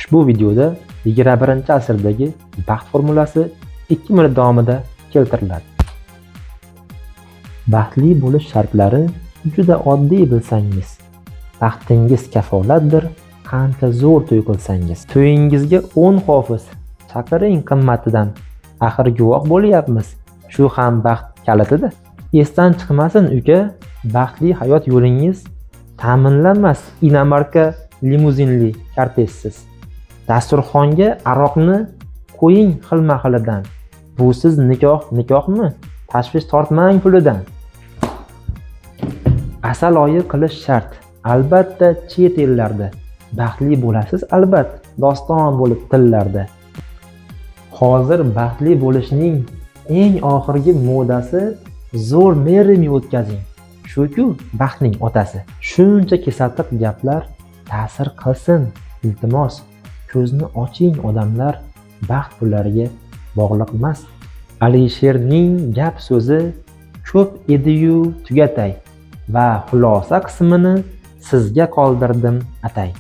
Ushbu videoda 21-asrdagi baxt formulasi 2 minut davomida keltiriladi. Baxtli bo'lish shartlari juda oddiy bilsangiz. Baxtingiz kafolatdir, qancha zo'r to'y qilsangiz. To'yingizga 10 hofiz chaqiring qimmatidan. Axir guvoh bo'lyapmiz. Shu ham baxt kalitidir. Esdan chiqmasin uka, baxtli hayot yo'lingiz ta'minlanmas inomarka limuzinli kortejsiz. Dasturxonga aroqni qo'ying xilma-xilidan. Busiz nikohmi? Tashvish tortmang pulidan. Asal oyi qilish shart. Albatta chet ellarda. Baxtli bo'lasiz albat, doston bo'lib tillarda. Hozir baxtli bo'lishning eng oxirgi modasi zo'r merimi o'tkazing. Shu-ku baxtning otasi. Shuncha kesatiq gaplar ta'sir qilsin. Iltimos, ko'zni oching odamlar, baxt pullariga bog'liq emas. Alisherning gap so'zi ko'p edi-yu tugatay va xulosa qismini sizga qoldirdim atay.